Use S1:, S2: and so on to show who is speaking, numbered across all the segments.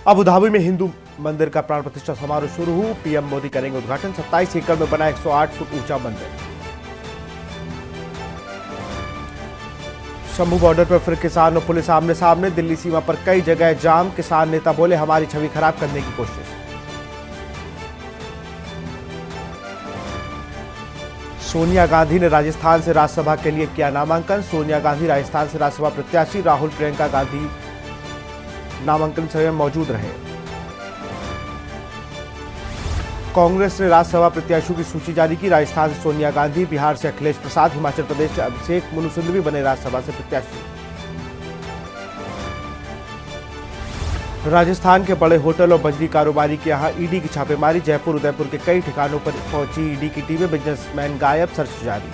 S1: Abu Dhabi में हिंदू मंदिर का प्राण प्रतिष्ठा समारोह शुरू हुआ। पीएम मोदी करेंगे उद्घाटन। 27 एकड़ में बना 108 फुट ऊंचा मंदिर। शंभू बॉर्डर पर फिर किसान और पुलिस आमने सामने। दिल्ली सीमा पर कई जगह जाम। किसान नेता बोले हमारी छवि खराब करने की कोशिश। सोनिया गांधी ने राजस्थान से राज्यसभा के लिए किया नामांकन। सोनिया गांधी राजस्थान से राज्यसभा प्रत्याशी। राहुल प्रियंका गांधी नामांकन समय मौजूद रहे। कांग्रेस ने राज्यसभा प्रत्याशियों की सूची जारी की। राजस्थान से सोनिया गांधी, बिहार से अखिलेश प्रसाद, हिमाचल प्रदेश से अभिषेक मनु सिंघवी बने राज्यसभा से प्रत्याशी। राजस्थान के बड़े होटल और बजरी कारोबारी के यहां ईडी की छापेमारी। जयपुर, उदयपुर के कई ठिकानों पर पहुंची ईडी की टीमें। बिजनेसमैन गायब, सर्च जारी।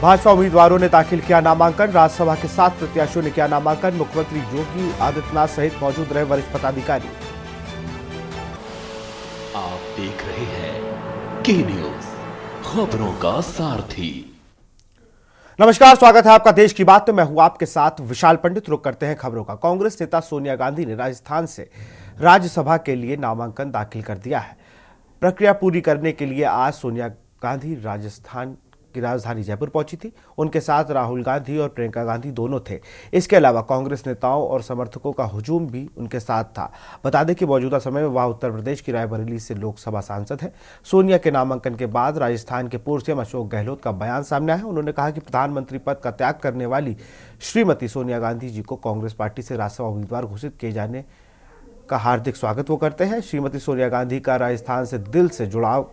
S1: भाजपा उम्मीदवारों ने दाखिल किया नामांकन। राज्यसभा के 7 प्रत्याशियों ने किया नामांकन। मुख्यमंत्री योगी आदित्यनाथ सहित मौजूद रहे वरिष्ठ पदाधिकारी।
S2: आप देख रहे हैं के न्यूज, खबरों का सारथी।
S1: नमस्कार, स्वागत है आपका देश की बात में। मैं हूं आपके साथ विशाल पंडित। रुक करते हैं खबरों का। कांग्रेस नेता सोनिया गांधी ने राजस्थान से राज्यसभा के लिए नामांकन दाखिल कर दिया है। प्रक्रिया पूरी करने के लिए आज सोनिया गांधी राजस्थान की राजधानी जयपुर पहुंची थी। उनके साथ राहुल गांधी और प्रियंका गांधी दोनों थे। इसके अलावा कांग्रेस नेताओं और समर्थकों का हुजूम भी उनके साथ था। बता दें कि मौजूदा समय में वह उत्तर प्रदेश की रायबरेली से लोकसभा सांसद है। सोनिया के नामांकन के बाद राजस्थान के पूर्व सीएम अशोक गहलोत का बयान सामने आया। उन्होंने कहा कि प्रधानमंत्री पद का त्याग करने वाली श्रीमती सोनिया गांधी जी को कांग्रेस पार्टी से राज्यसभा उम्मीदवार घोषित किए जाने का हार्दिक स्वागत वो करते हैं। श्रीमती सोनिया गांधी का राजस्थान से दिल से जुड़ाव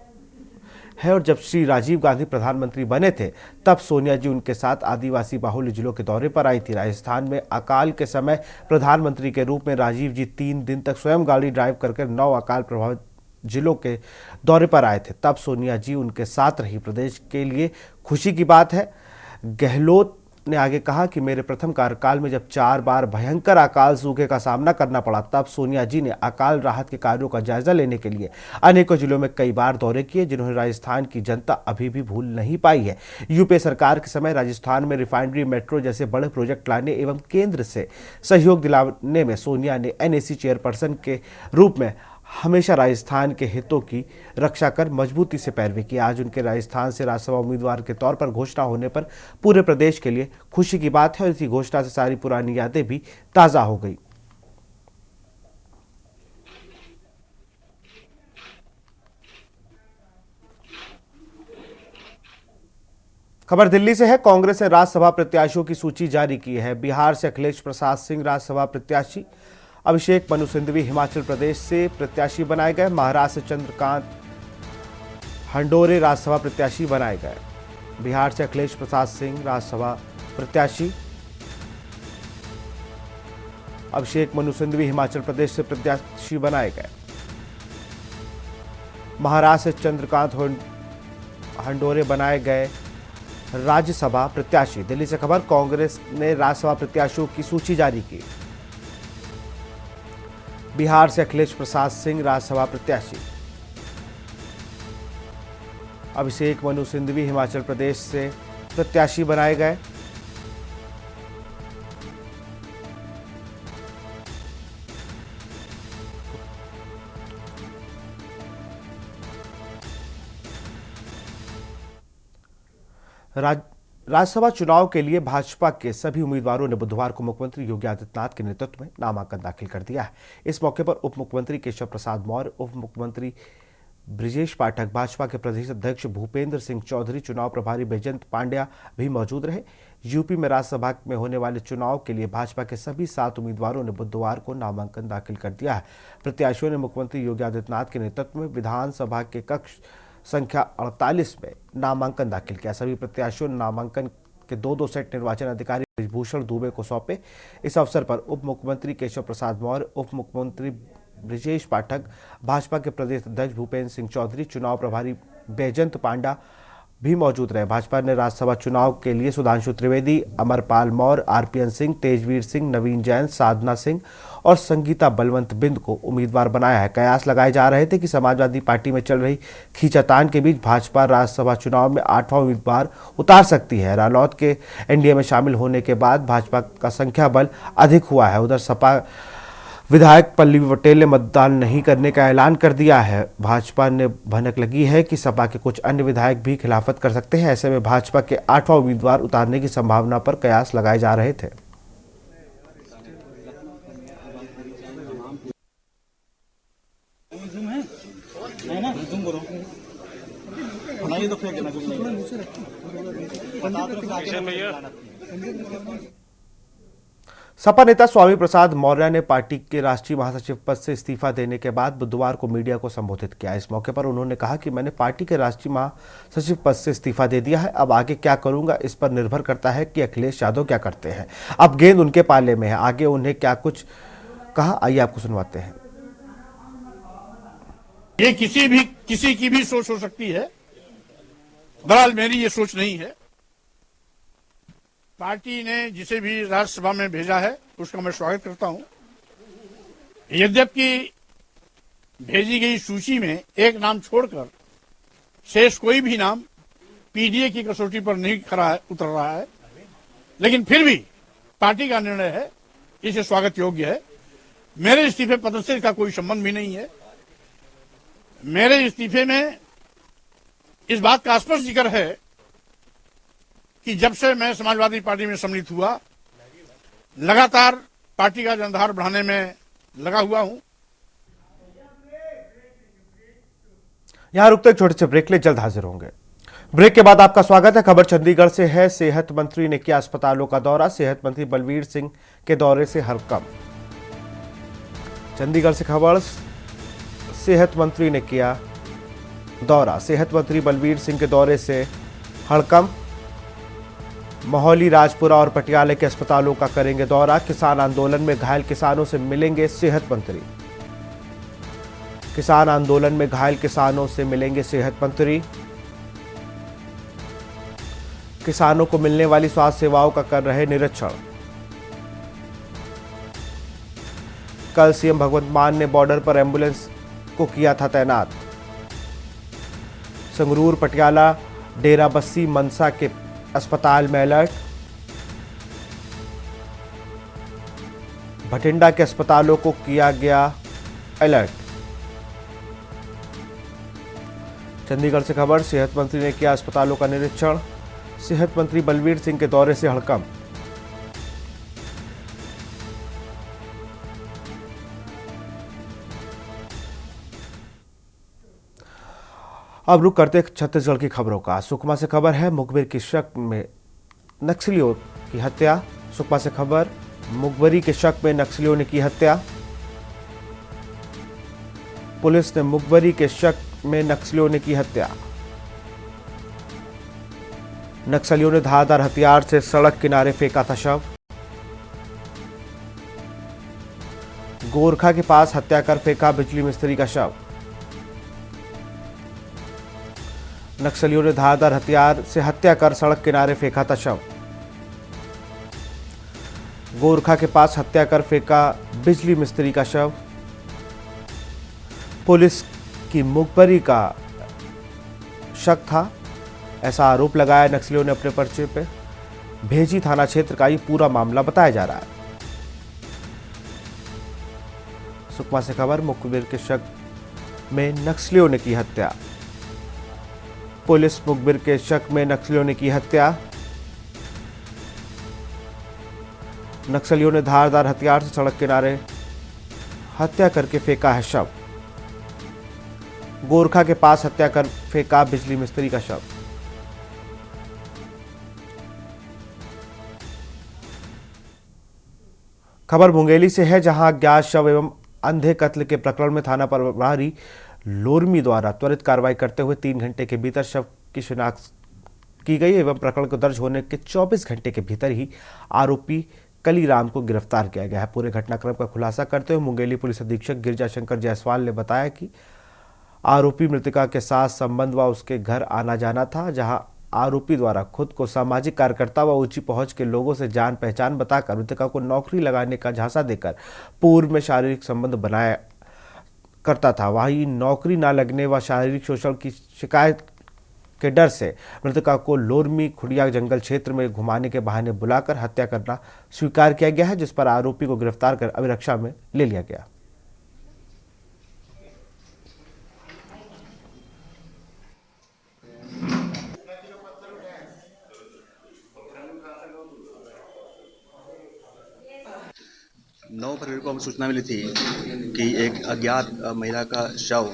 S1: है और जब श्री राजीव गांधी प्रधानमंत्री बने थे तब सोनिया जी उनके साथ आदिवासी बाहुल्य जिलों के दौरे पर आई थी। राजस्थान में अकाल के समय प्रधानमंत्री के रूप में राजीव जी 3 दिन तक स्वयं गाड़ी ड्राइव करके 9 अकाल प्रभावित जिलों के दौरे पर आए थे। तब सोनिया जी उनके साथ रही। प्रदेश के लिए खुशी की बात है। गहलोत ने आगे कहा कि मेरे प्रथम कार्यकाल में जब 4 बार भयंकर अकाल सूखे का सामना करना पड़ा तब सोनिया जी ने अकाल राहत के कार्यों का जायजा लेने के लिए अनेकों जिलों में कई बार दौरे किए, जिन्होंने राजस्थान की जनता अभी भी भूल नहीं पाई है। यूपीए सरकार के समय राजस्थान में रिफाइनरी, मेट्रो जैसे बड़े प्रोजेक्ट लाने एवं केंद्र से सहयोग दिलाने में सोनिया ने एनएसी चेयरपर्सन के रूप में हमेशा राजस्थान के हितों की रक्षा कर मजबूती से पैरवी की। आज उनके राजस्थान से राज्यसभा उम्मीदवार के तौर पर घोषणा होने पर पूरे प्रदेश के लिए खुशी की बात है और इसी घोषणा से सारी पुरानी यादें भी ताजा हो गई। खबर दिल्ली से है। कांग्रेस ने राज्यसभा प्रत्याशियों की सूची जारी की है। बिहार से अखिलेश प्रसाद सिंह राज्यसभा प्रत्याशी। अभिषेक मनु सिंघवी हिमाचल प्रदेश से प्रत्याशी बनाए गए। महाराष्ट्र से चंद्रकांत हंडोरे राज्यसभा प्रत्याशी बनाए गए। बिहार से अखिलेश प्रसाद सिंह राज्यसभा प्रत्याशी। अभिषेक मनु सिंघवी हिमाचल प्रदेश से प्रत्याशी बनाए गए। महाराष्ट्र से चंद्रकांत हंडोरे बनाए गए राज्यसभा प्रत्याशी। दिल्ली से खबर। कांग्रेस ने राज्यसभा प्रत्याशियों की सूची जारी की। बिहार से अखिलेश प्रसाद सिंह राज्यसभा प्रत्याशी। अभिषेक मनु सिंघवी हिमाचल प्रदेश से प्रत्याशी बनाए गए। राज्यसभा चुनाव के लिए भाजपा के सभी उम्मीदवारों ने बुधवार को मुख्यमंत्री योगी आदित्यनाथ के नेतृत्व में नामांकन दाखिल कर दिया है। इस मौके पर उप मुख्यमंत्री केशव प्रसाद मौर्य, उप मुख्यमंत्री ब्रिजेश पाठक, भाजपा के प्रदेश अध्यक्ष भूपेंद्र सिंह चौधरी, चुनाव प्रभारी बैजंत पांड्या भी मौजूद रहे। यूपी में राज्यसभा में होने वाले चुनाव के लिए भाजपा के सभी 7 उम्मीदवारों ने बुधवार को नामांकन दाखिल कर दिया है। प्रत्याशियों ने मुख्यमंत्री योगी आदित्यनाथ के नेतृत्व में विधानसभा के कक्ष संख्या 48 में नामांकन दाखिल किया। सभी प्रत्याशियों ने नामांकन के 2-2 सेट निर्वाचन अधिकारी ब्रिजभूषण दुबे को सौंपे। इस अवसर पर उप मुख्यमंत्री केशव प्रसाद मौर्य, उप मुख्यमंत्री ब्रिजेश पाठक, भाजपा के प्रदेश अध्यक्ष भूपेंद्र सिंह चौधरी, चुनाव प्रभारी बैजंत पांडा भी मौजूद रहे। भाजपा ने राज्यसभा चुनाव के लिए सुधांशु त्रिवेदी, अमरपाल मौर्य, आरपीएन सिंह, तेजवीर सिंह, नवीन जैन, साधना सिंह और संगीता बलवंत बिंद को उम्मीदवार बनाया है। कयास लगाए जा रहे थे कि समाजवादी पार्टी में चल रही खींचातान के बीच भाजपा राज्यसभा चुनाव में 8वां उम्मीदवार उतार सकती है। रालोद के एनडीए में शामिल होने के बाद भाजपा का संख्या बल अधिक हुआ है। उधर सपा विधायक पल्लवी पटेल ने मतदान नहीं करने का ऐलान कर दिया है। भाजपा ने भनक लगी है कि सपा के कुछ अन्य विधायक भी खिलाफत कर सकते हैं। ऐसे में भाजपा के 8वां उम्मीदवार उतारने की संभावना पर कयास लगाए जा रहे थे। सपा नेता स्वामी प्रसाद मौर्य ने पार्टी के राष्ट्रीय महासचिव पद से इस्तीफा देने के बाद बुधवार को मीडिया को संबोधित किया। इस मौके पर उन्होंने कहा कि मैंने पार्टी के राष्ट्रीय महासचिव पद से इस्तीफा दे दिया है। अब आगे क्या करूंगा इस पर निर्भर करता है कि अखिलेश यादव क्या करते हैं। अब गेंद उनके पाले में है, आगे उन्हें क्या कुछ कहा, आइए आपको सुनवाते हैं।
S3: ये किसी की भी सोच हो सकती है, बहरहाल मेरी ये सोच नहीं है। पार्टी ने जिसे भी राज्यसभा में भेजा है उसका मैं स्वागत करता हूं। यद्यपि भेजी गई सूची में एक नाम छोड़कर शेष कोई भी नाम पीडीए की कसौटी पर नहीं उतर रहा है, लेकिन फिर भी पार्टी का निर्णय है, इसे स्वागत योग्य है। मेरे इस्तीफे पद से इसका कोई संबंध भी नहीं है। मेरे इस्तीफे में इस बात का स्पष्ट जिक्र है कि जब से मैं समाजवादी पार्टी में सम्मिलित हुआ, लगातार पार्टी का जनाधार बढ़ाने में लगा हुआ हूं।
S1: यहां रुकते एक छोटे से ब्रेक ले, जल्द हाजिर होंगे। ब्रेक के बाद आपका स्वागत है। खबर चंडीगढ़ से है। सेहत मंत्री ने किया अस्पतालों का दौरा। सेहत मंत्री बलवीर सिंह के दौरे से हड़कंप। चंडीगढ़ से खबर, सेहत मंत्री ने किया दौरा। सेहत मंत्री बलवीर सिंह के दौरे से हड़कंप। मोहाली, राजपुरा और पटियाला के अस्पतालों का करेंगे दौरा। किसान आंदोलन में घायल किसानों से मिलेंगे सेहत मंत्री। किसान आंदोलन में घायल किसानों से मिलेंगे सेहत मंत्री। किसानों को मिलने वाली स्वास्थ्य सेवाओं का कर रहे निरीक्षण। कल सीएम भगवंत मान ने बॉर्डर पर एम्बुलेंस को किया था तैनात। संगरूर, पटियाला, डेराबस्सी, मनसा के अस्पताल में अलर्ट। भटिंडा के अस्पतालों को किया गया अलर्ट। चंडीगढ़ से खबर, सेहत मंत्री ने किया अस्पतालों का निरीक्षण। सेहत मंत्री बलवीर सिंह के दौरे से हड़कंप। अब रुक करते छत्तीसगढ़ की खबरों का। सुकमा से खबर है, मुखबिर के शक में नक्सलियों की हत्या। सुकमा से खबर, मुखबिरी के शक में नक्सलियों ने की हत्या। पुलिस ने मुखबिरी के शक में नक्सलियों ने की हत्या। नक्सलियों ने धारदार हथियार से सड़क किनारे फेंका था शव। गोरखा के पास हत्या कर फेंका बिजली मिस्त्री का शव। नक्सलियों ने धारदार हथियार से हत्या कर सड़क किनारे फेंका था शव। गोरखा के पास हत्या कर फेंका बिजली मिस्त्री का शव। पुलिस की मुखबिरी का शक था, ऐसा आरोप लगाया नक्सलियों ने अपने पर्चे पे। भेजी थाना क्षेत्र का ये पूरा मामला बताया जा रहा है। सुकमा से खबर, मुखबिर के शक में नक्सलियों ने की हत्या। पुलिस मुखबिर के शक में नक्सलियों ने की हत्या। नक्सलियों ने धारदार हथियार से सड़क किनारे हत्या करके फेंका है शव। गोरखा के पास हत्या कर फेंका बिजली मिस्त्री का शव। खबर मुंगेली से है, जहां अज्ञात शव एवं अंधे कत्ल के प्रकरण में थाना प्रभारी लोरमी द्वारा त्वरित कार्रवाई करते हुए 3 घंटे के भीतर शव की शिनाख्त की गई एवं प्रकरण को दर्ज होने के 24 घंटे के भीतर ही आरोपी कलीराम को गिरफ्तार किया गया है। पूरे घटनाक्रम का खुलासा करते हुए मुंगेली पुलिस अधीक्षक गिरजा शंकर जायसवाल ने बताया कि आरोपी मृतका के साथ संबंध व उसके घर आना जाना था, जहां आरोपी द्वारा खुद को सामाजिक कार्यकर्ता व ऊंची पहुंच के लोगों से जान पहचान बताकर मृतका को नौकरी लगाने का झांसा देकर पूर्व में शारीरिक संबंध बनाया करता था। वहीं नौकरी न लगने व शारीरिक शोषण की शिकायत के डर से मृतका को लोरमी खुड़िया जंगल क्षेत्र में घुमाने के बहाने बुलाकर हत्या करना स्वीकार किया गया है, जिस पर आरोपी को गिरफ्तार कर अभिरक्षा में ले लिया गया।
S4: 9 फरवरी को हमें सूचना मिली थी कि एक अज्ञात महिला का शव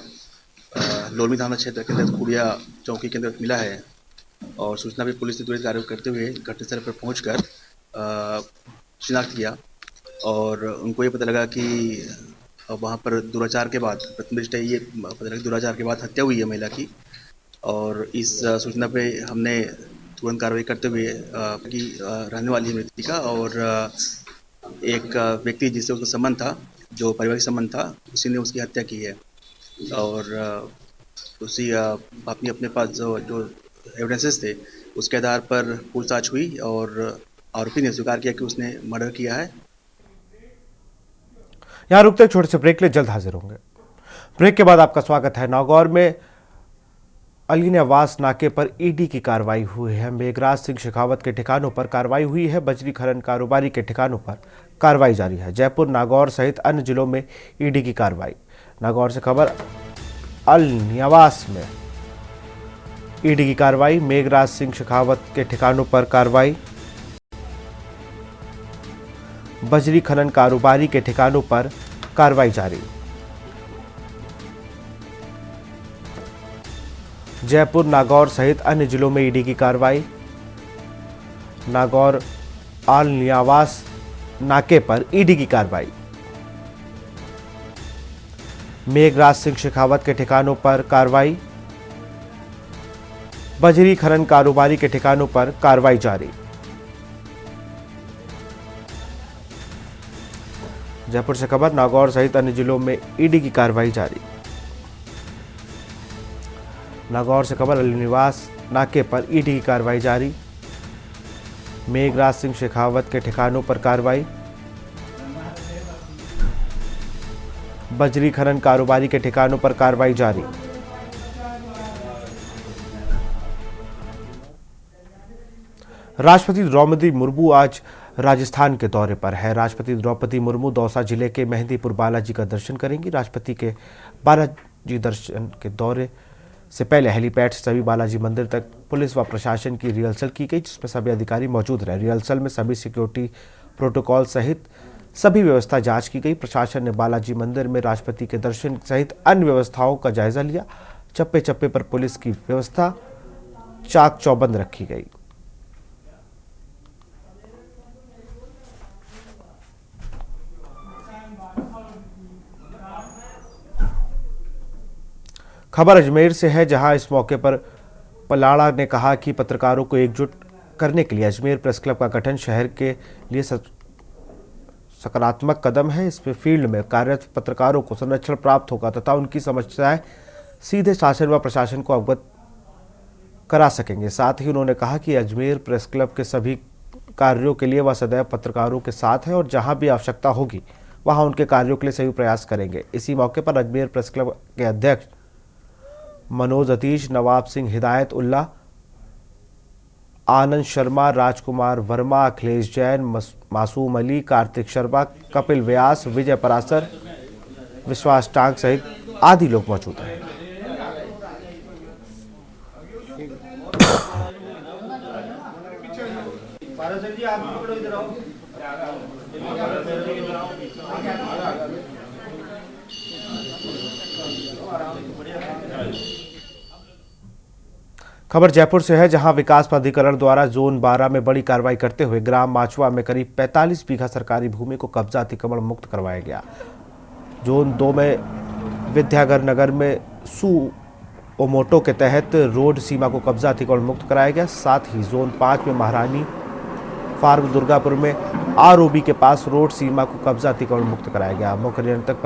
S4: लोरमी थाना क्षेत्र के अंतर्गत खुड़िया चौकी के अंदर मिला है और सूचना पर पुलिस ने तुरंत कार्रवाई करते हुए घटनास्थल पर पहुंचकर शिनाख्त किया और उनको ये पता लगा कि वहां पर दुराचार के बाद प्रथम दृष्टया ये पता लगा दुराचार के बाद हत्या हुई है महिला की। और इस सूचना पे हमने तुरंत कार्रवाई करते हुए कि रहने वाली है मृतका और एक व्यक्ति जिससे उसका संबंध था, जो पारिवारिक संबंध था, उसी ने उसकी हत्या की है और उसी अपने पास जो एविडेंसेस थे उसके आधार पर पूछताछ हुई और आरोपी ने स्वीकार किया कि उसने मर्डर किया है।
S1: यहाँ रुकते छोटे से ब्रेक ले, जल्द हाजिर होंगे। ब्रेक के बाद आपका स्वागत है। नागौर में अलीनावास नाके पर ईडी की कार्रवाई हुई है। मेघराज सिंह शेखावत के ठिकानों पर कार्रवाई हुई है। बजरी खनन कारोबारी के ठिकानों पर कार्रवाई जारी है। जयपुर, नागौर सहित अन्य जिलों में ईडी की कार्रवाई। नागौर से खबर, अलीनावास में ईडी की कार्रवाई। मेघराज सिंह शेखावत के ठिकानों पर कार्रवाई। बजरी खनन कारोबारी के ठिकानों पर कार्रवाई जारी। जयपुर, नागौर सहित अन्य जिलों में ईडी की कार्रवाई। नागौर अलीनावास नाके पर ईडी की कार्रवाई। मेघराज सिंह शेखावत के ठिकानों पर कार्रवाई। बजरी खनन कारोबारी के ठिकानों पर कार्रवाई जारी। जयपुर से खबर, नागौर सहित अन्य जिलों में ईडी की कार्रवाई जारी। नागौर से खबर, अलीनावास नाके पर ईडी की कार्रवाई जारी। मेघराज सिंह शेखावत के ठिकानों पर कार्रवाई। बजरी खनन कारोबारी के ठिकानों पर कार्रवाई जारी। राष्ट्रपति द्रौपदी मुर्मू आज राजस्थान के दौरे पर है। राष्ट्रपति द्रौपदी मुर्मू दौसा जिले के मेहंदीपुर बालाजी का दर्शन करेंगी। राष्ट्रपति के बालाजी दर्शन के दौरे से पहले हेलीपैड से सभी बालाजी मंदिर तक पुलिस व प्रशासन की रिहर्सल की गई, जिसमें सभी अधिकारी मौजूद रहे। रिहर्सल में सभी सिक्योरिटी प्रोटोकॉल सहित सभी व्यवस्था जांच की गई। प्रशासन ने बालाजी मंदिर में राष्ट्रपति के दर्शन सहित अन्य व्यवस्थाओं का जायजा लिया। चप्पे चप्पे पर पुलिस की व्यवस्था चाक चौबंद रखी गई। खबर अजमेर से है, जहां इस मौके पर पलाड़ा ने कहा कि पत्रकारों को एकजुट करने के लिए अजमेर प्रेस क्लब का गठन शहर के लिए सकारात्मक कदम है। इसमें फील्ड में कार्यरत पत्रकारों को संरक्षण प्राप्त होगा तथा उनकी समस्याएं सीधे शासन व प्रशासन को अवगत करा सकेंगे। साथ ही उन्होंने कहा कि अजमेर प्रेस क्लब के सभी कार्यों के लिए वह सदैव पत्रकारों के साथ है और जहां भी आवश्यकता होगी वहां उनके कार्यों के लिए सभी प्रयास करेंगे। इसी मौके पर अजमेर प्रेस क्लब के अध्यक्ष मनोज अतीश, नवाब सिंह हिदायत उल्ला, आनंद शर्मा, राजकुमार वर्मा, अखिलेश जैन, मासूम अली, कार्तिक शर्मा, कपिल व्यास, विजय परासर, विश्वास टांग सहित आदि लोग मौजूद हैं। खबर जयपुर से है, जहां विकास प्राधिकरण द्वारा जोन 12 में बड़ी कार्रवाई करते हुए ग्राम माचवा में करीब 45 बीघा सरकारी भूमि को कब्जा अतिक्रमण मुक्त करवाया गया। जोन 2 में विद्यागर नगर में ओमोटो के तहत रोड सीमा को कब्जा अतिक्रमण मुक्त कराया गया। साथ ही जोन 5 में महारानी फार्म दुर्गापुर में आरओबी के पास रोड सीमा को कब्जा अतिक्रमण मुक्त कराया गया। मुख्य नियंत्रक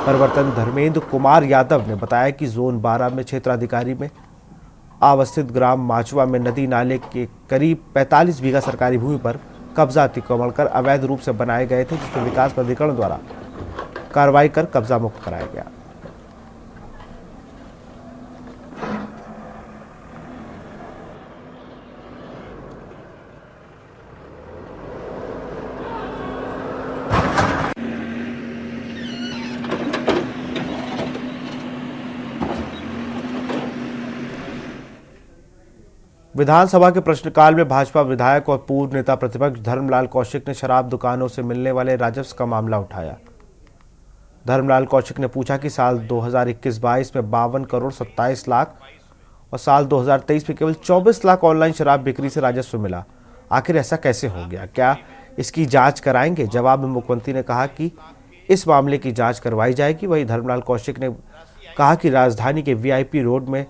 S1: परिवर्तन धर्मेंद्र कुमार यादव ने बताया कि जोन 12 में क्षेत्राधिकारी में अवस्थित ग्राम माचवा में नदी नाले के करीब 45 बीघा सरकारी भूमि पर कब्जा अतिक्रमण कर अवैध रूप से बनाए गए थे, जिसमें विकास प्राधिकरण द्वारा कार्रवाई कर कब्जा मुक्त कराया गया। विधानसभा के प्रश्नकाल में भाजपा विधायक और पूर्व नेता प्रतिपक्ष धर्मलाल कौशिक ने शराब दुकानों से मिलने वाले राजस्व का मामला उठाया। धर्मलाल कौशिक ने पूछा कि साल 2021-22 में 52 करोड़ 27 लाख और साल 2023 में केवल 24 लाख ऑनलाइन शराब बिक्री से राजस्व मिला। आखिर ऐसा कैसे हो गया? क्या इसकी जांच कराएंगे? जवाब में मुख्यमंत्री ने कहा कि इस मामले की जांच करवाई जाएगी। वहीं धर्मलाल कौशिक ने कहा कि राजधानी के वीआईपी रोड में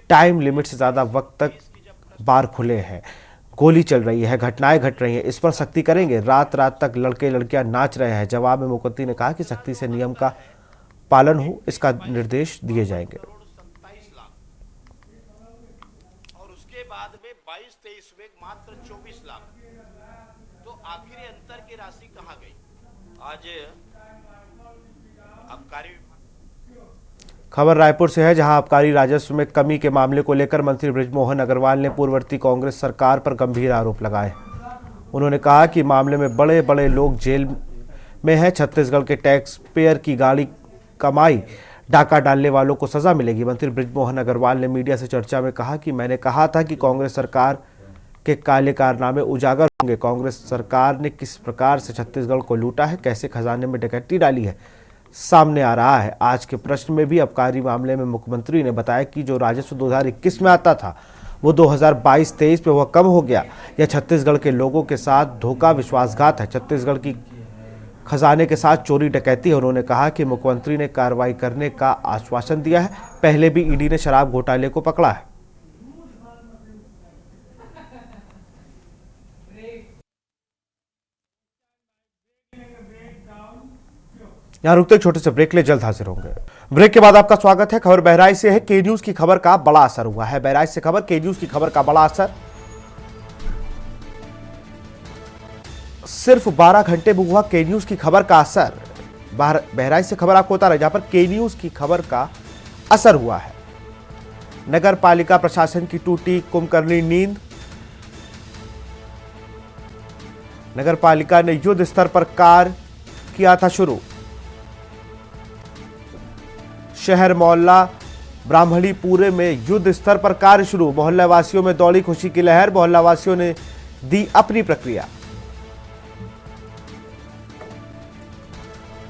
S1: टाइम लिमिट से ज्यादा वक्त तक बार खुले हैं, गोली चल रही है, घटनाएं घट रही हैं, इस पर सख्ती करेंगे। रात रात तक लड़के लड़कियां नाच रहे हैं। जवाब में मुख्यमंत्री ने कहा कि सख्ती से नियम का पालन हो, इसका निर्देश दिए जाएंगे।
S5: और उसके बाद में 22-23 में मात्र 24 लाख, तो आखिर अंतर की राशि कहां गई? आज आबकारी
S1: खबर रायपुर से है, जहां आबकारी राजस्व में कमी के मामले को लेकर मंत्री बृजमोहन अग्रवाल ने पूर्ववर्ती कांग्रेस सरकार पर गंभीर आरोप लगाए। उन्होंने कहा कि मामले में बड़े बड़े लोग जेल में हैं। छत्तीसगढ़ के टैक्स पेयर की गाड़ी कमाई डाका डालने वालों को सजा मिलेगी। मंत्री बृजमोहन अग्रवाल ने मीडिया से चर्चा में कहा कि मैंने कहा था कि कांग्रेस सरकार के काले कारनामे उजागर होंगे। कांग्रेस सरकार ने किस प्रकार से छत्तीसगढ़ को लूटा है, कैसे खजाने में डकैती डाली है, सामने आ रहा है। आज के प्रश्न में भी आबकारी मामले में मुख्यमंत्री ने बताया कि जो राजस्व 2021 में आता था वो 2022-23 में वह कम हो गया। यह छत्तीसगढ़ के लोगों के साथ धोखा, विश्वासघात है। छत्तीसगढ़ की खजाने के साथ चोरी डकैती है। उन्होंने कहा कि मुख्यमंत्री ने कार्रवाई करने का आश्वासन दिया है। पहले भी ईडी ने शराब घोटाले को पकड़ा है। यहाँ रुकते छोटे से ब्रेक ले, जल्द हाजिर होंगे। ब्रेक के बाद आपका स्वागत है। खबर बहराइच से है। के न्यूज की खबर का बड़ा असर हुआ है। बहराइच से खबर, के न्यूज की खबर का बड़ा असर। सिर्फ 12 घंटे में हुआ के न्यूज की खबर का असर। बहराइच से खबर आपको बता रहे, जहां पर के न्यूज की खबर का असर हुआ है। नगर पालिका प्रशासन की टूटी कुंभकर्णी नींद। नगर पालिका ने युद्ध स्तर पर कार्य किया था शुरू। शहर मोहल्ला ब्राह्मणी पूरे में युद्ध स्तर पर कार्य शुरू। मोहल्ला वासियों में दौड़ी खुशी की लहर। मोहल्ला वासियों ने दी अपनी प्रतिक्रिया।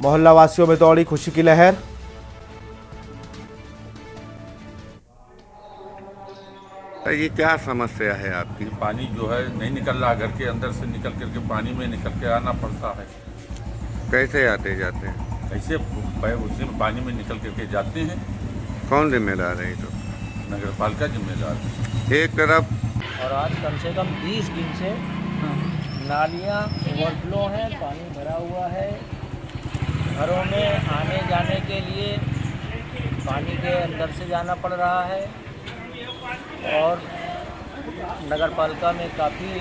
S1: मोहल्ला वासियों में दौड़ी खुशी की लहर।
S6: ये क्या समस्या है आपकी?
S7: पानी जो है नहीं निकल रहा, घर के अंदर से निकल करके पानी में निकल के आना पड़ता है।
S6: कैसे आते जाते हैं?
S7: ऐसे उसी में पानी में निकल करके जाते हैं।
S6: कौन जिम्मेदार है? तो
S7: नगर पालिका जिम्मेदार है।
S6: एक तरफ
S8: और आज कम से कम 20 दिन से नालियाँ ओवरफ्लो हैं, पानी भरा हुआ है। घरों में आने जाने के लिए पानी के अंदर से जाना पड़ रहा है और नगर पालिका में काफ़ी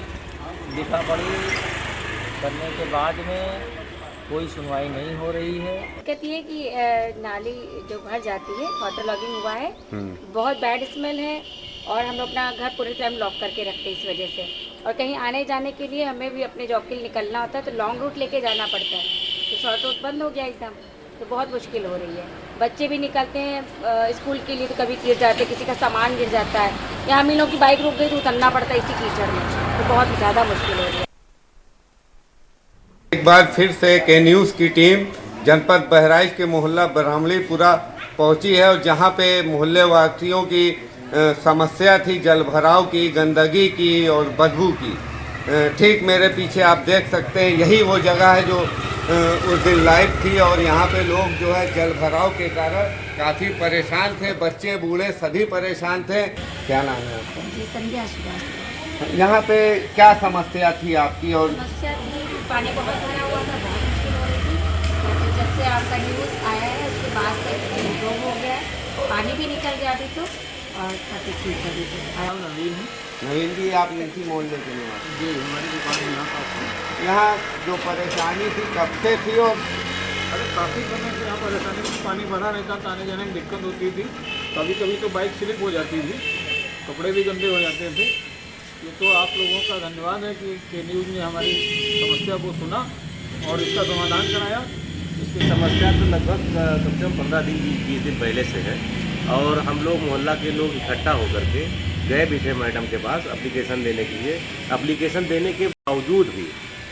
S8: लिखा पढ़ी करने के बाद में कोई सुनवाई नहीं हो रही है।
S9: कहती है कि नाली जो भर जाती है, वाटर लॉगिंग हुआ है, बहुत बैड स्मेल है और हम अपना घर पूरे टाइम लॉक करके रखते हैं इस वजह से। और कहीं आने जाने के लिए हमें भी अपने जॉब के लिए निकलना होता है तो लॉन्ग रूट लेके जाना पड़ता है, तो शॉर्ट रूट बंद हो गया एकदम, तो बहुत मुश्किल हो रही है। बच्चे भी निकलते हैं स्कूल के लिए तो कभी गिर जाते, किसी का सामान गिर जाता है, या हम इन लोग की बाइक रुक गई तो उतरना पड़ता है इसी कीचड़ में, तो बहुत ज़्यादा मुश्किल हो रही है।
S6: एक बार फिर से के न्यूज़ की टीम जनपद बहराइच के मोहल्ला ब्राह्मणीपुरा पहुंची है और जहां पे मोहल्ले वासियों की समस्या थी जल भराव की, गंदगी की और बदबू की। ठीक मेरे पीछे आप देख सकते हैं, यही वो जगह है जो उस दिन लाइव थी और यहाँ पे लोग जो है जल भराव के कारण काफ़ी परेशान थे। बच्चे बूढ़े सभी परेशान थे। क्या नाम है आपका?
S9: संध्या श्रीवास्तव।
S6: यहाँ पे क्या समस्या थी आपकी? और
S9: समस्या थी, पानी बहुत भरा हुआ था, बहुत मुश्किल हो रही थी। जब से से आपका न्यूज़ आया है उसके बाद से इम्प्रूव हो गया है, पानी भी निकल गया अभी तो, और काफ़ी ठीक है अभी तो।
S6: नवीन जी, आप नीति मोहल्ले के निवासी
S3: जी, हमारी दुकान यहाँ पास है।
S6: यहाँ जो परेशानी थी कब से थी और
S3: अरे काफ़ी समय से यहाँ परेशानी थी, पानी भरा रहता था, आने जाने में दिक्कत होती थी, कभी कभी तो बाइक स्लिप हो जाती थी, कपड़े भी गंदे हो जाते थे। ये तो आप लोगों का धन्यवाद है कि न्यूज़ ने हमारी समस्या को सुना और इसका समाधान कराया।
S10: इसकी समस्या तो लगभग कम से कम 15 दिन 20 दिन पहले से है, और हम लोग मोहल्ला के लोग इकट्ठा होकर के गए भी थे मैडम के पास एप्लीकेशन देने के लिए। एप्लीकेशन देने के बावजूद भी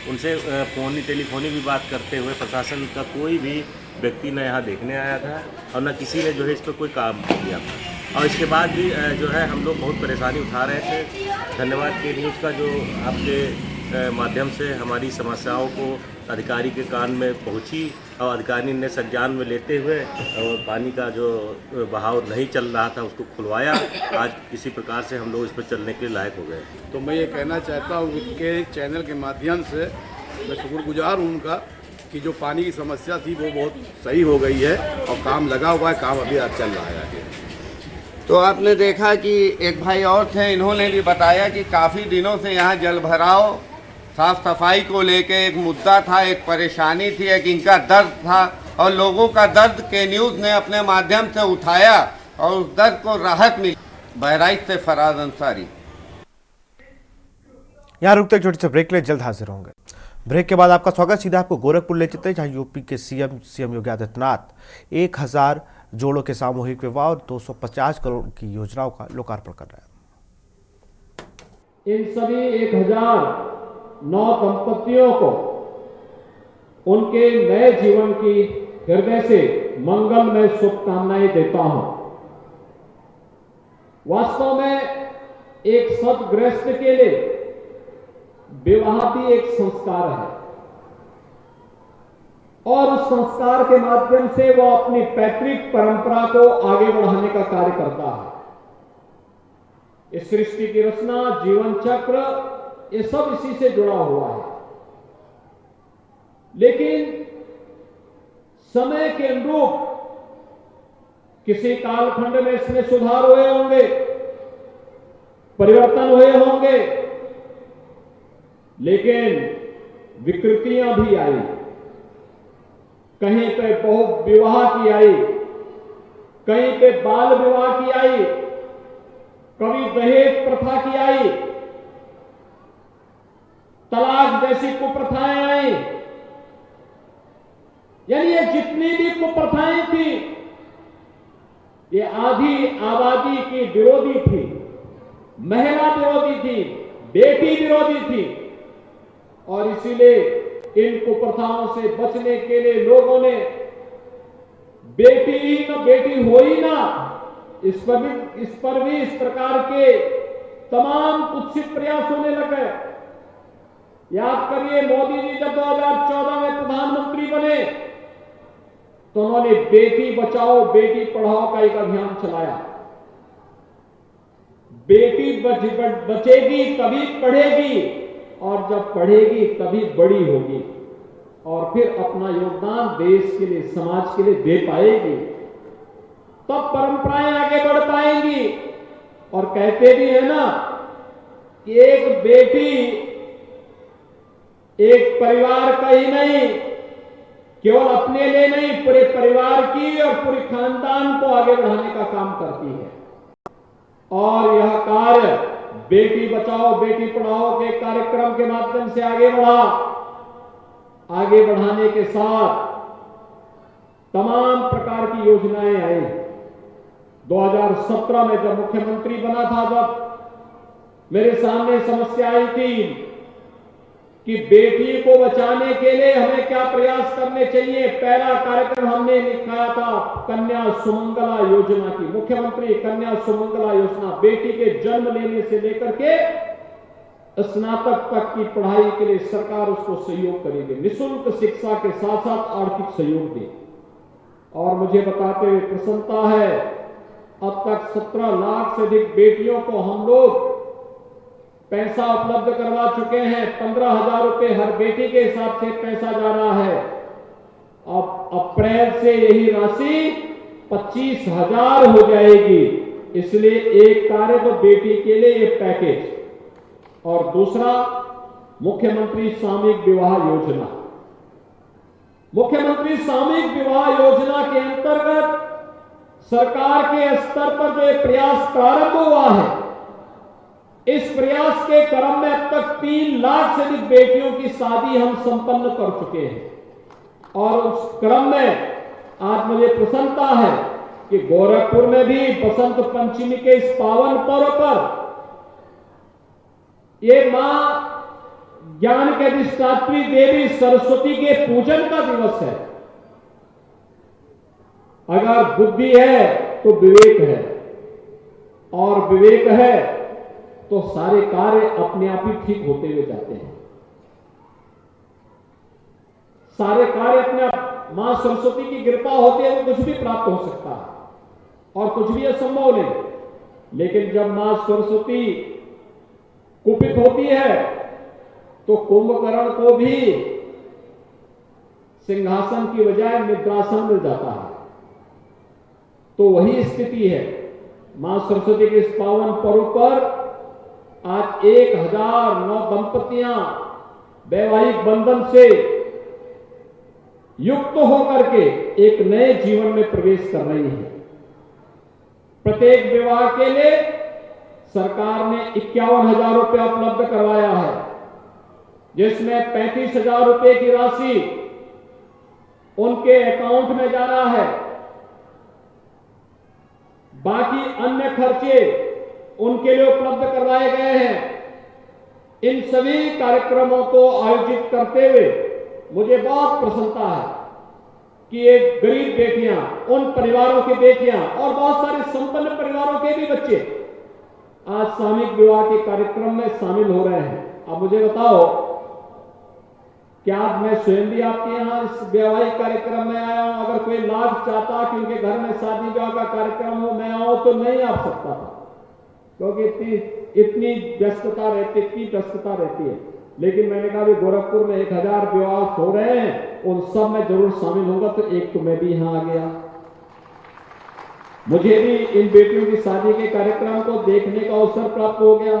S10: उनसे टेलीफोनी भी बात करते हुए प्रशासन का कोई भी व्यक्ति न यहाँ देखने आया था और न किसी ने जो है इस पर कोई काम किया था। और इसके बाद भी जो है हम लोग बहुत परेशानी उठा रहे थे। धन्यवाद के न्यूज़ का जो आपके माध्यम से हमारी समस्याओं को अधिकारी के कान में पहुंची और अधिकारी ने संज्ञान में लेते हुए और पानी का जो बहाव नहीं चल रहा था उसको खुलवाया। आज किसी प्रकार से हम लोग इस पर चलने के लायक हो गए।
S3: तो मैं ये कहना चाहता हूँ कि चैनल के माध्यम से मैं शुक्रगुजार हूँ उनका कि जो पानी की समस्या थी वो बहुत सही हो गई है और काम लगा हुआ है, काम अभी चल रहा है आगे।
S6: तो आपने देखा कि एक भाई और थे, इन्होंने भी बताया कि काफ़ी दिनों से यहाँ जल भराव, साफ सफाई को लेके एक मुद्दा था, एक परेशानी थी, एक इनका दर्द था और लोगों का दर्द के न्यूज़ ने अपने माध्यम से उठाया और उस दर्द को राहत मिली। बहराइच से फराज अंसारी।
S1: यहाँ रुकते एक छोटे से ब्रेक ले, जल्द हाजिर होंगे। ब्रेक के बाद आपका स्वागत। सीधा आपको गोरखपुर ले चलते हैं, जहाँ यूपी के सीएम योगी आदित्यनाथ 1000 जोड़ों के सामूहिक विवाह और 250 करोड़ की योजनाओं का लोकार्पण कर रहे हैं।
S11: इन सभी 1000 नौ दंपतियों को उनके नए जीवन की हृदय से मंगलमय शुभकामनाएं देता हूं। वास्तव में एक सदगृहस्थ के लिए विवाह भी एक संस्कार है और उस संस्कार के माध्यम से वो अपनी पैतृक परंपरा को आगे बढ़ाने का कार्य करता है। इस सृष्टि की रचना, जीवन चक्र, ये सब इसी से जुड़ा हुआ है। लेकिन समय के अनुरूप किसी कालखंड में इसमें सुधार हुए होंगे, परिवर्तन हुए होंगे, लेकिन विकृतियां भी आई। कहीं पे बहु विवाह की आई, कहीं पे बाल विवाह की आई, कभी दहेज प्रथा की आई, तलाक जैसी कुप्रथाएं आई। यानी ये जितनी भी कुप्रथाएं थी ये आधी आबादी की विरोधी थी, महिला विरोधी थी, बेटी विरोधी थी। और इसीलिए इन कुप्रथाओं से बचने के लिए लोगों ने बेटी ही न बेटी हो ही ना, इस पर भी इस प्रकार के तमाम कुत्सित प्रयास होने लगे। याद करिए, मोदी जी जब 2014 में प्रधानमंत्री बने तो उन्होंने बेटी बचाओ बेटी पढ़ाओ का एक अभियान चलाया। बेटी बचेगी तभी पढ़ेगी और जब पढ़ेगी तभी बड़ी होगी और फिर अपना योगदान देश के लिए, समाज के लिए दे पाएगी, तब परंपराएं आगे बढ़ पाएंगी। और कहते भी है ना कि एक बेटी एक परिवार का ही नहीं, केवल अपने लिए नहीं, पूरे परिवार की और पूरे खानदान को आगे बढ़ाने का काम करती है। और यह कार्य बेटी बचाओ बेटी पढ़ाओ के कार्यक्रम के माध्यम से आगे बढ़ा। आगे बढ़ाने के साथ तमाम प्रकार की योजनाएं आई। 2017 में जब मुख्यमंत्री बना था, जब मेरे सामने समस्या आई थी कि बेटी को बचाने के लिए हमें क्या प्रयास करने चाहिए, पहला कार्यक्रम हमने लिखाया था कन्या सुमंगला योजना की। मुख्यमंत्री कन्या सुमंगला योजना, बेटी के जन्म लेने से लेकर के स्नातक तक की पढ़ाई के लिए सरकार उसको सहयोग करेगी, निःशुल्क शिक्षा के साथ साथ आर्थिक सहयोग दे। और मुझे बताते हुए प्रसन्नता है, अब तक 17 लाख से अधिक बेटियों को हम लोग पैसा उपलब्ध करवा चुके हैं। 15,000 रुपए हर बेटी के हिसाब से पैसा जा रहा है। अब अप्रैल से यही राशि 25,000 हो जाएगी। इसलिए एक कार्य तो बेटी के लिए ये पैकेज और दूसरा मुख्यमंत्री सामूहिक विवाह योजना। मुख्यमंत्री सामूहिक विवाह योजना के अंतर्गत सरकार के स्तर पर जो ये प्रयास प्रारंभ हुआ है, इस प्रयास के क्रम में अब तक 3 लाख से अधिक बेटियों की शादी हम संपन्न कर चुके हैं। और उस क्रम में आज मुझे प्रसन्नता है कि गोरखपुर में भी बसंत पंचमी के इस पावन पर्व पर ये मां ज्ञान के अधिष्ठात्री देवी सरस्वती के पूजन का दिवस है। अगर बुद्धि है तो विवेक है, और विवेक है तो सारे कार्य अपने आप ही ठीक होते हुए जाते हैं। सारे कार्य अपने आप मां सरस्वती की कृपा होती है तो कुछ भी प्राप्त हो सकता है और कुछ भी असंभव नहीं। लेकिन जब मां सरस्वती कुपित होती है तो कुंभकर्ण को भी सिंहासन की बजाय निद्रासन मिल जाता है। तो वही स्थिति है। मां सरस्वती के इस पावन पर्व पर आज 1009 दंपतियां वैवाहिक बंधन से युक्त होकर के एक नए जीवन में प्रवेश कर रही है। प्रत्येक विवाह के लिए सरकार ने 51,000 रुपया उपलब्ध करवाया है, जिसमें 35,000 रुपये की राशि उनके अकाउंट में जा रहा है। बाकी अन्य खर्चे उनके लिए उपलब्ध करवाए गए हैं। इन सभी कार्यक्रमों को आयोजित करते हुए मुझे बहुत प्रसन्नता है कि ये गरीब बेटियां, उन परिवारों की बेटियां और बहुत सारे संपन्न परिवारों के भी बच्चे आज सामूहिक विवाह के कार्यक्रम में शामिल हो रहे हैं। अब मुझे बताओ, क्या आज मैं स्वयं भी आपके यहां इस वैवाहिक कार्यक्रम में आया हूं? अगर कोई लाभ चाहता कि उनके घर में शादी विवाह का कार्यक्रम हो, मैं आऊं तो नहीं आ सकता था, क्योंकि इतनी व्यस्तता रहती है। लेकिन मैंने कहा भी गोरखपुर में 1000 विवाह हो रहे हैं, उन सब में जरूर शामिल होगा, तो एक तो मैं भी यहां आ गया। मुझे भी इन बेटियों की शादी के कार्यक्रम को देखने का अवसर प्राप्त हो गया।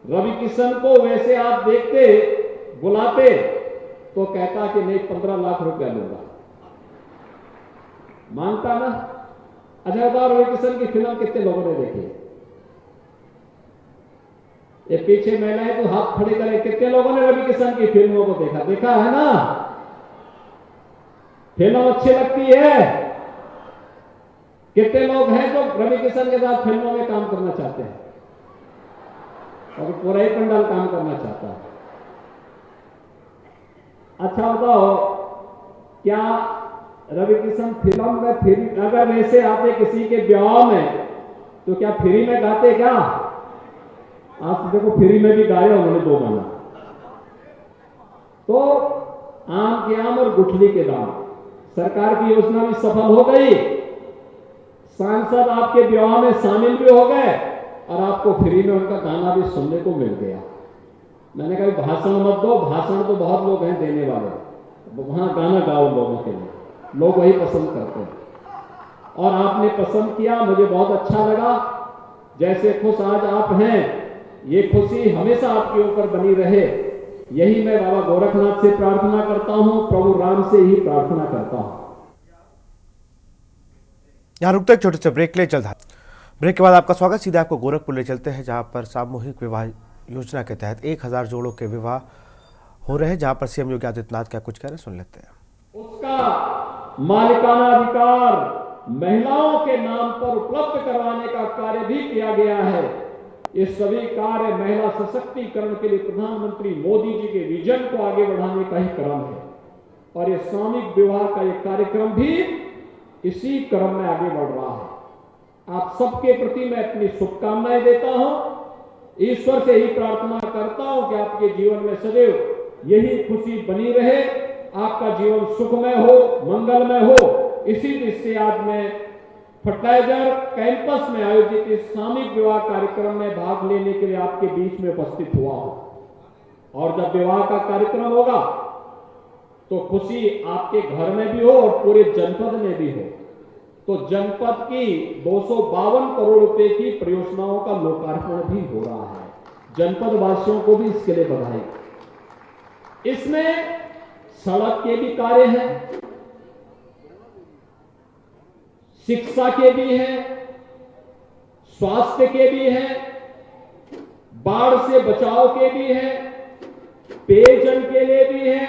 S11: रवि किशन को वैसे आप देखते, बुलाते तो कहता कि नहीं 15 लाख रुपया लूंगा, मानता ना। अच्छा बताओ, रवि किशन की फिल्म कितने लोगों ने देखी? ये पीछे महिलाएं तो हाथ खड़े करें, कितने लोगों ने रवि किशन की फिल्मों को देखा है ना? फिल्म अच्छी लगती है। कितने लोग हैं जो रवि किशन के साथ फिल्मों में काम करना चाहते हैं? और पूरा ही पंडाल काम करना चाहता है। अच्छा बताओ, क्या रवि किशन फिल्म में फ्री, अगर वैसे आते किसी के ब्याह में तो क्या फ्री में गाते क्या? आज तो देखो फ्री में भी गाया उन्होंने 2 गाना। तो आम के आम और गुठली के दाम, सरकार की योजना भी सफल हो गई। सांसद आपके विवाह में शामिल भी हो गए और आपको फ्री में उनका गाना भी सुनने को मिल गया। मैंने कहा भाषण मत दो, भाषण तो बहुत लोग हैं देने वाले, वहां गाना गाओ लोगों के लिए, लोग वही पसंद करते हैं। और आपने पसंद किया, मुझे बहुत अच्छा लगा। जैसे खुश आज आप हैं, ये खुशी हमेशा आपके ऊपर बनी रहे, यही मैं बाबा गोरखनाथ से प्रार्थना करता हूं, प्रभु राम से ही प्रार्थना करता हूं।
S1: यहां रुकते एक छोटे से ब्रेक ले चलता है। ब्रेक के बाद आपका स्वागत। सीधे आपको गोरखपुर ले चलते हैं, जहां पर सामूहिक विवाह योजना के तहत 1000 जोड़ों के विवाह हो रहे हैं, जहां पर सीएम योगी आदित्यनाथ क्या कुछ कह रहे हैं, सुन लेते हैं।
S11: उसका मालिकाना अधिकार महिलाओं के नाम पर उपलब्ध करवाने का कार्य भी किया गया है। ये सभी कार्य महिला सशक्तिकरण के लिए प्रधानमंत्री मोदी जी के विजन को आगे बढ़ाने का ही क्रम है, और ये सामूहिक विवाह का ये कार्यक्रम भी इसी क्रम में आगे बढ़ रहा है। आप सबके प्रति मैं अपनी शुभकामनाएं देता हूं, ईश्वर से ही प्रार्थना करता हूं कि आपके जीवन में सदैव यही खुशी बनी रहे, आपका जीवन सुखमय हो, मंगलमय हो। इसी दृष्टि से आज मैं फर्टिलाइजर कैंपस में आयोजित इस सामूहिक विवाह कार्यक्रम में भाग लेने के लिए आपके बीच में उपस्थित हुआ हूं। और जब विवाह का कार्यक्रम होगा तो खुशी आपके घर में भी हो और पूरे जनपद में भी हो। तो जनपद की 252 करोड़ रुपए की परियोजनाओं का लोकार्पण भी हो रहा है। जनपद वासियों को भी इसके लिए बधाई। इसमें सड़क के भी कार्य हैं, शिक्षा के भी हैं, स्वास्थ्य के भी हैं, बाढ़ से बचाव के भी हैं, पेयजल के लिए भी हैं।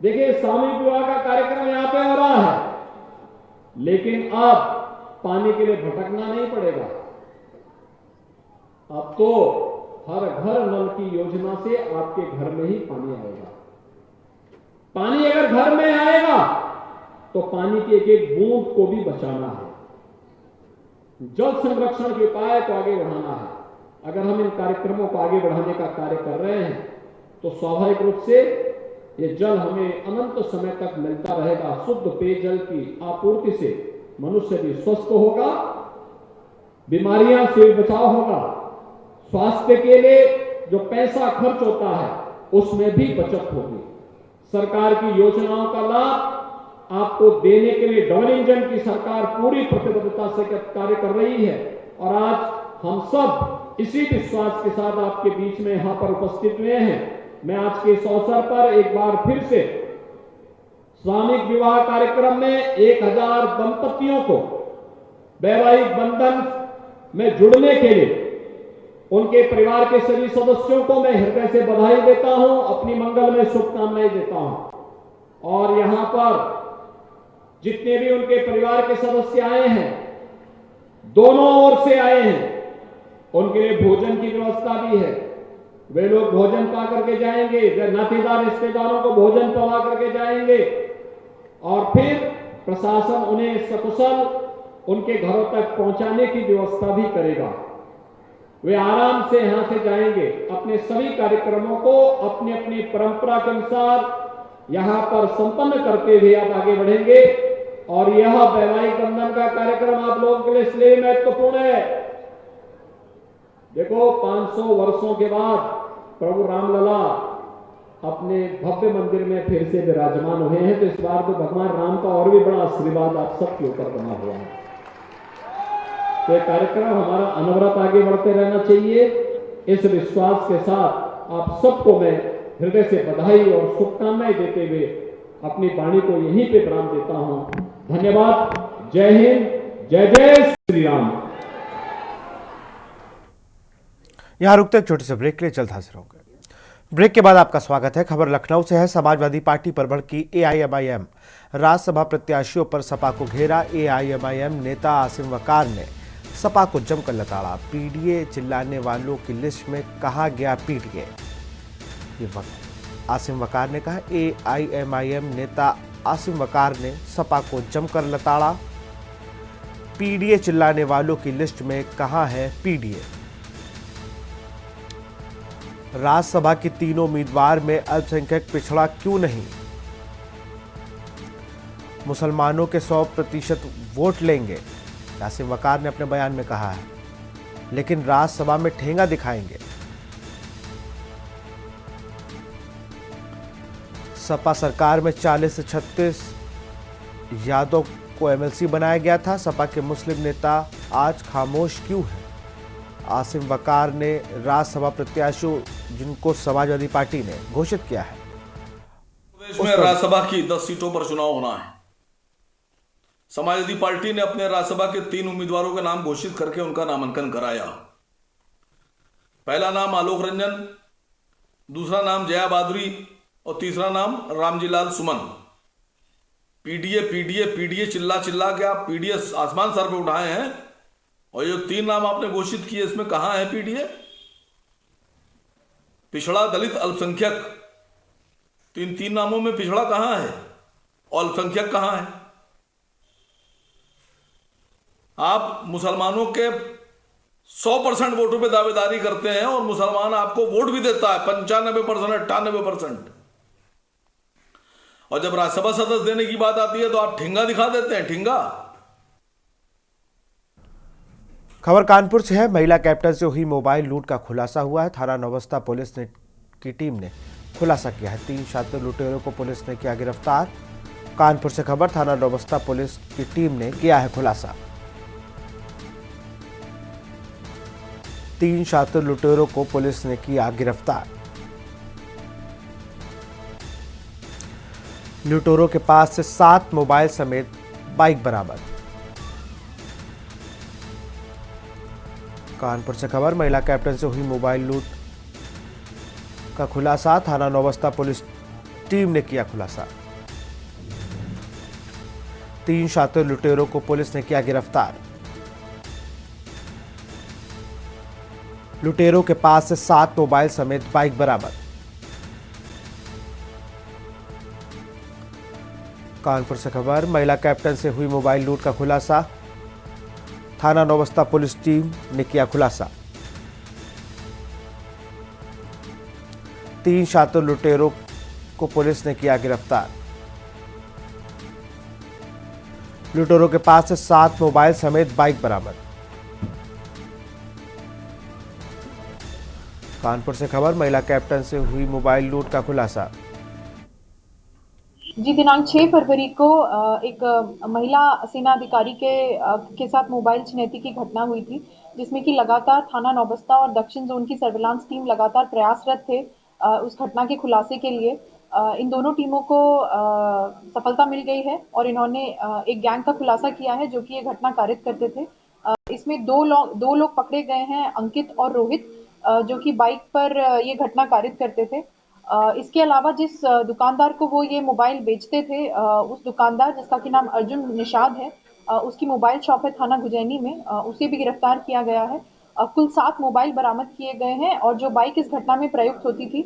S11: देखिए, सामूहिक विवाह का कार्यक्रम यहां पे हो रहा है, लेकिन अब पानी के लिए भटकना नहीं पड़ेगा। अब तो हर घर नल की योजना से आपके घर में ही पानी आएगा। पानी अगर घर में आएगा तो पानी की एक एक बूंद को भी बचाना है। जल संरक्षण के उपाय को आगे बढ़ाना है। अगर हम इन कार्यक्रमों को आगे बढ़ाने का कार्य कर रहे हैं तो स्वाभाविक रूप से ये जल हमें अनंत समय तक मिलता रहेगा। शुद्ध पेयजल की आपूर्ति से मनुष्य भी स्वस्थ होगा, बीमारियां से बचाव होगा, स्वास्थ्य के लिए जो पैसा खर्च होता है उसमें भी बचत होगी। सरकार की योजनाओं का लाभ आपको देने के लिए डबल इंजन की सरकार पूरी प्रतिबद्धता से कार्य कर रही है। और आज हम सब इसी विश्वास के साथ आपके बीच में यहां पर उपस्थित हुए हैं। मैं आज के इस अवसर पर एक बार फिर से सामूहिक विवाह कार्यक्रम में 1000 दंपतियों को वैवाहिक बंधन में जुड़ने के लिए उनके परिवार के सभी सदस्यों को मैं हृदय से बधाई देता हूं, अपनी मंगल में शुभकामनाएं देता हूं। और यहां पर जितने भी उनके परिवार के सदस्य आए हैं, दोनों ओर से आए हैं, उनके लिए भोजन की व्यवस्था भी है। वे लोग भोजन पा करके जाएंगे, नातेदार रिश्तेदारों को भोजन पवा करके जाएंगे और फिर प्रशासन उन्हें सकुशल उनके घरों तक पहुंचाने की व्यवस्था भी करेगा। वे आराम से यहां से जाएंगे, अपने सभी कार्यक्रमों को अपनी अपनी परंपरा के अनुसार यहां पर संपन्न करते हुए आप आगे बढ़ेंगे। और यह वैवाहिक बंधन का कार्यक्रम आप लोगों के लिए इसलिए महत्वपूर्ण है। देखो, 500 वर्षों के बाद प्रभु रामलला अपने भव्य मंदिर में फिर से विराजमान हुए हैं, तो इस बार तो भगवान राम का और भी बड़ा आशीर्वाद आप सबके ऊपर बना हुआ है। तो ये कार्यक्रम हमारा अनवरत आगे बढ़ते रहना चाहिए। इस विश्वास के साथ आप सबको मैं हृदय से बधाई और शुभकामनाएं देते हुए अपनी वाणी को यहीं पे विराम देता हूं। धन्यवाद। जय हिंद, जय जय श्री राम।
S1: यहां रुकते एक छोटे से ब्रेक के लिए जल्द हाजिर होंगे। ब्रेक के बाद आपका स्वागत है। खबर लखनऊ से है। समाजवादी पार्टी पर भड़की एआईएमआईएम, राज्यसभा प्रत्याशियों पर सपा को घेरा। एआईएमआईएम नेता आसिम वकार ने सपा को जमकर लताड़ा। पीडीए चिल्लाने वालों की लिस्ट में कहा गया पीडीए, ये वक्त आसिम वकार ने कहा। एआईएमआईएम नेता आसिम वकार ने सपा को जमकर लताड़ा। पीडीए चिल्लाने वालों की लिस्ट में कहां है पीडीए। राज्यसभा की तीनों उम्मीदवार में अल्पसंख्यक पिछड़ा क्यों नहीं। मुसलमानों के 100% वोट लेंगे, आसिम वकार ने अपने बयान में कहा है, लेकिन राज्यसभा में ठेंगा दिखाएंगे। सपा सरकार में 40 से 36 यादव को एमएलसी बनाया गया था। सपा के मुस्लिम नेता आज खामोश क्यों हैं। आसिम वकार ने राज्यसभा प्रत्याशियों जिनको समाजवादी पार्टी ने घोषित किया है,
S12: प्रदेश में राज्यसभा की 10 सीटों पर चुनाव होना है। समाजवादी पार्टी ने अपने राज्यसभा के 3 उम्मीदवारों के नाम घोषित करके उनका नामांकन कराया। पहला नाम आलोक रंजन, दूसरा नाम जया बादुरी और तीसरा नाम रामजीलाल सुमन। पीडीए पीडीए पीडीए चिल्ला चिल्ला के आप पीडीए आसमान सर पे उठाए हैं, और ये 3 नाम आपने घोषित किए, इसमें कहां है पीडीए। पिछड़ा, दलित, अल्पसंख्यक, तो इन 3 नामों में पिछड़ा कहां है और अल्पसंख्यक कहां है। आप मुसलमानों के 100% वोटों पे दावेदारी करते हैं और मुसलमान आपको वोट भी देता है 95%, 98%, और जब राज्यसभा सदस्य देने की बात आती है तो आप ठेंगा दिखा देते हैं। ठेंगा।
S1: खबर कानपुर से है। महिला कैप्टन से हुई मोबाइल लूट का खुलासा हुआ है। थाना नौबस्ता पुलिस की टीम ने खुलासा किया है। 3 शातिर लुटेरों को पुलिस ने किया गिरफ्तार। कानपुर से खबर, थाना नौबस्ता पुलिस की टीम ने किया है खुलासा। 3 शातिर लुटेरों को पुलिस ने किया गिरफ्तार। लुटेरों के पास से 7 मोबाइल समेत बाइक बरामद। कानपुर से खबर, महिला कैप्टन से हुई मोबाइल लूट का खुलासा। थाना नौबस्ता पुलिस टीम ने किया खुलासा। 3 शातिर लुटेरों को पुलिस ने किया गिरफ्तार। लुटेरों के पास से 7 मोबाइल समेत बाइक बरामद। कानपुर से खबर, महिला कैप्टन से हुई मोबाइल लूट का खुलासा। थाना नौबस्ता पुलिस टीम ने किया खुलासा। 3 शातिर लुटेरों को पुलिस ने किया गिरफ्तार। लुटेरों के पास से 7 मोबाइल समेत बाइक बरामद। कानपुर से खबर, महिला कैप्टन से हुई मोबाइल लूट का खुलासा।
S13: जी, दिनांक 6 फरवरी को एक महिला सेना अधिकारी के साथ मोबाइल छिनैती की घटना हुई थी, जिसमें कि लगातार थाना नौबस्ता और दक्षिण जोन की सर्विलांस टीम लगातार प्रयासरत थे उस घटना के खुलासे के लिए। इन दोनों टीमों को सफलता मिल गई है और इन्होंने एक गैंग का खुलासा किया है जो कि ये घटना कारित करते थे। इसमें दो लोग पकड़े गए हैं, अंकित और रोहित, जो कि बाइक पर ये घटना कारित करते थे। इसके अलावा जिस दुकानदार को वो ये मोबाइल बेचते थे, उस दुकानदार जिसका कि नाम अर्जुन निषाद है, उसकी मोबाइल शॉप है थाना गुजैनी में, उसे भी गिरफ्तार किया गया है। कुल 7 मोबाइल बरामद किए गए हैं और जो बाइक इस घटना में प्रयुक्त होती थी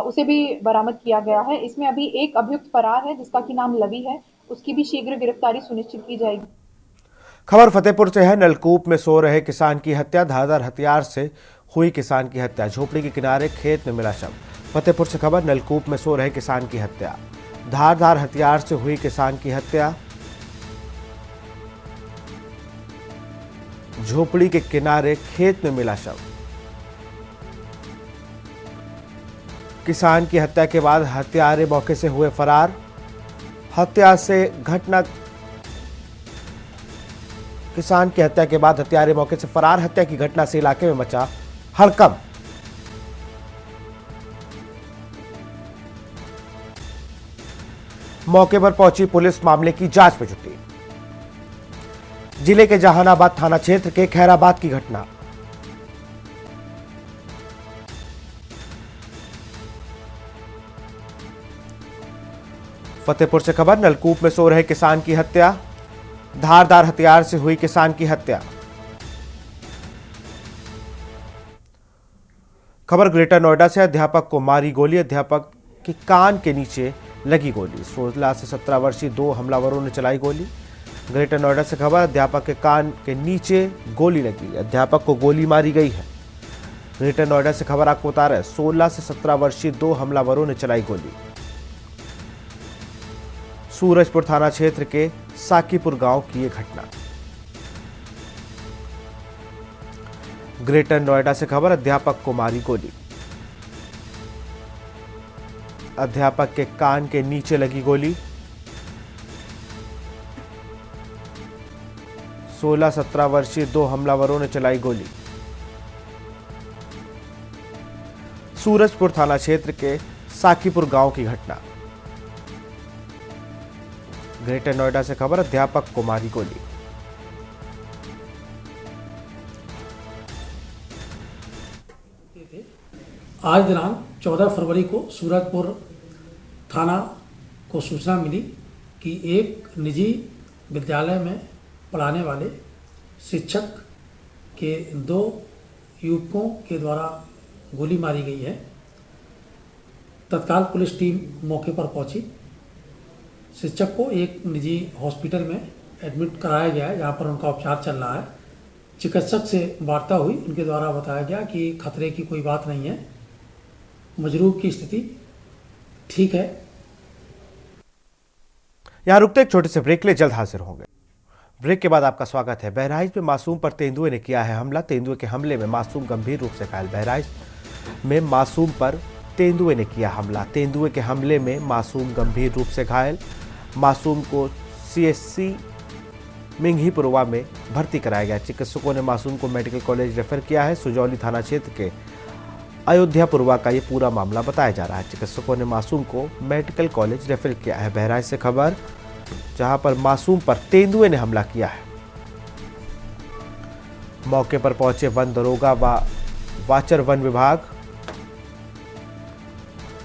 S13: उसे भी बरामद किया गया है। इसमें अभी एक अभियुक्त फरार है जिसका कि नाम लवी है, उसकी भी शीघ्र गिरफ्तारी सुनिश्चित की जाएगी।
S1: खबर फतेहपुर से है। नलकूप में सो रहे किसान की हत्या, धारदार हथियार से हुई किसान की हत्या। झोपड़ी के किनारे खेत में मिला शव। फतेहपुर से खबर, नलकूप में सो रहे किसान की हत्या, धारदार हथियार से हुई किसान की हत्या। झोपड़ी के किनारे खेत में मिला शव। किसान की हत्या के बाद हत्यारे मौके से हुए फरार। किसान की हत्या के बाद हत्यारे मौके से फरार। हत्या की घटना से इलाके में मचा हड़कंप। मौके पर पहुंची पुलिस मामले की जांच में जुटी। जिले के जहानाबाद थाना क्षेत्र के खैराबाद की घटना। फतेहपुर से खबर, नलकूप में सो रहे किसान की हत्या, धारदार हथियार से हुई किसान की हत्या। खबर ग्रेटर नोएडा से, अध्यापक को मारी गोली, अध्यापक के कान के नीचे लगी गोली। 16 से 17 वर्षीय 2 हमलावरों ने चलाई गोली। ग्रेटर नोएडा से खबर, अध्यापक के कान के नीचे गोली लगी, अध्यापक को गोली मारी गई है। ग्रेटर नोएडा से खबर आपको बता रहे, 16 से 17 वर्षीय 2 हमलावरों ने चलाई गोली। सूरजपुर थाना क्षेत्र के साकीपुर गांव की यह घटना। ग्रेटर नोएडा से खबर, अध्यापक को मारी गोली, अध्यापक के कान के नीचे लगी गोली। 16-17 वर्षीय 2 हमलावरों ने चलाई गोली। सूरजपुर थाना क्षेत्र के साकीपुर गांव की घटना। ग्रेटर नोएडा से खबर, अध्यापक को मारी गोली।
S14: आज दिनांक 14 फरवरी को सूरजपुर थाना को सूचना मिली कि एक निजी विद्यालय में पढ़ाने वाले शिक्षक के 2 युवकों के द्वारा गोली मारी गई है। तत्काल पुलिस टीम मौके पर पहुंची। शिक्षक को एक निजी हॉस्पिटल में एडमिट कराया गया है, जहां पर उनका उपचार चल रहा है। चिकित्सक से वार्ता हुई, उनके द्वारा बताया गया कि खतरे की कोई बात नहीं है, मजरूह की स्थिति ठीक है।
S1: यहां रुकते एक छोटे से ब्रेक ले, जल्द हाजिर होंगे। ब्रेक के बाद आपका स्वागत है। बहराइच में मासूम पर तेंदुए ने किया है हमला। तेंदुए के हमले में मासूम गंभीर रूप से घायल। बहराइच में मासूम पर तेंदुए ने किया हमला। तेंदुए के हमले में मासूम गंभीर रूप से घायल। मासूम को सीएचसी मिंघीपुरवा में भर्ती कराया गया। चिकित्सकों ने मासूम को मेडिकल कॉलेज रेफर किया है। सुजौली थाना क्षेत्र के अयोध्यापुरवा का ये पूरा मामला बताया जा रहा है। चिकित्सकों ने मासूम को मेडिकल कॉलेज रेफर किया है। बहराइच से खबर, जहां पर मासूम पर तेंदुए ने हमला किया है। मौके पर पहुंचे वन दरोगा व वाचर वन विभाग।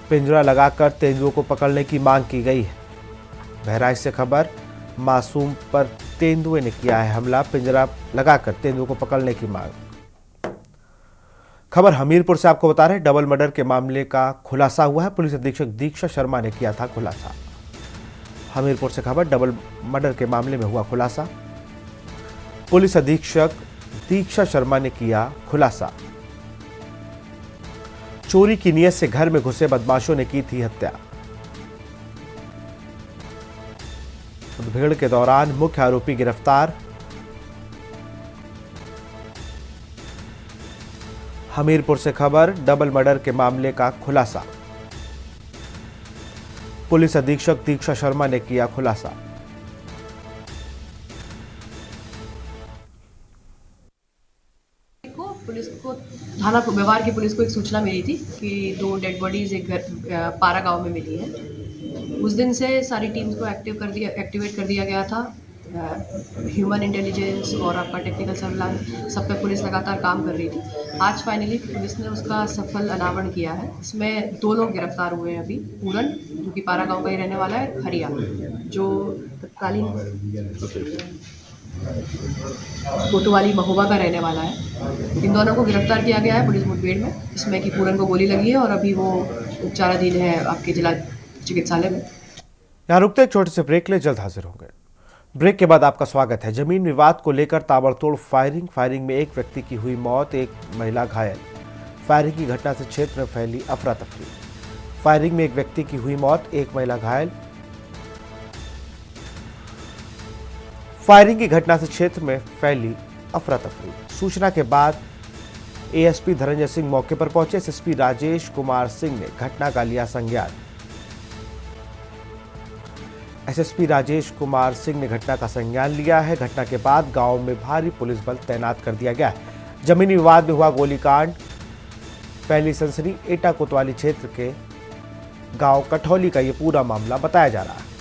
S1: पिंजरा लगाकर तेंदुओं को पकड़ने की मांग की गई है। बहराइच से खबर, मासूम पर तेंदुए ने किया है हमला। पिंजरा लगाकर तेंदुओं को पकड़ने की मांग। खबर हमीरपुर से आपको बता रहे हैं, डबल मर्डर के मामले का खुलासा हुआ है। पुलिस अधीक्षक दीक्षा शर्मा ने किया था खुलासा। हमीरपुर से खबर, डबल मर्डर के मामले में हुआ खुलासा। पुलिस अधीक्षक दीक्षा शर्मा ने किया खुलासा। चोरी की नीयत से घर में घुसे बदमाशों ने की थी हत्या। मुठभेड़ के दौरान मुख्य आरोपी गिरफ्तार। हमीरपुर से खबर, डबल मर्डर के मामले का खुलासा। पुलिस अधीक्षक दीक्षा शर्मा ने किया खुलासा।
S15: पुलिस को थाना व्यवहार की पुलिस को एक सूचना मिली थी कि 2 डेड बॉडीज एक घर पारा गांव में मिली है। उस दिन से सारी टीम्स को एक्टिवेट कर दिया गया था। ह्यूमन इंटेलिजेंस और आपका टेक्निकल सर्विलांस सब पे पुलिस लगातार काम कर रही थी। आज फाइनली पुलिस ने उसका सफल अनावरण किया है। इसमें 2 लोग गिरफ्तार हुए हैं अभी। पूरन, जो कि पारा गांव का ही रहने वाला है, हरिया, जो तत्कालीन कोतवाली महोबा का रहने वाला है। इन दोनों को गिरफ्तार किया गया है पुलिस मुठभेड़ में, जिसमें कि पूरन को गोली लगी है और अभी वो उपचाराधीन है आपके जिला चिकित्सालय में।
S1: यहाँ रुकते एक छोटे से ब्रेक ले, जल्द हाजिर होंगे। ब्रेक के बाद आपका स्वागत है। जमीन विवाद को लेकर ताबड़तोड़ फायरिंग में एक व्यक्ति की हुई मौत, एक महिला घायल। फायरिंग की घटना से क्षेत्र में फैली अफरा तफरी। फायरिंग में एक व्यक्ति की हुई मौत, एक महिला घायल। फायरिंग की घटना से क्षेत्र में फैली अफरा तफरी। सूचना के बाद एएसपी धनंजय सिंह मौके पर पहुंचे। एसएसपी राजेश कुमार सिंह ने घटना का लिया संज्ञान। एसएसपी राजेश कुमार सिंह ने घटना का संज्ञान लिया है। घटना के बाद गांव में भारी पुलिस बल तैनात कर दिया गया है। जमीनी विवाद में हुआ गोलीकांड, फैली सनसनी। एटा कोतवाली क्षेत्र के गांव कठौली का यह पूरा मामला बताया जा रहा है।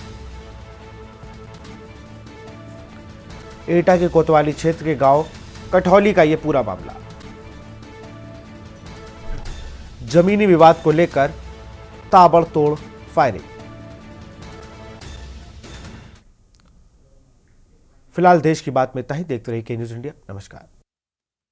S1: एटा के कोतवाली क्षेत्र के गांव कठौली का यह पूरा मामला। जमीनी विवाद को लेकर ताबड़तोड़ फायरिंग। फिलहाल देश की बात में इतना ही। देखते रहिए के न्यूज़ इंडिया। नमस्कार।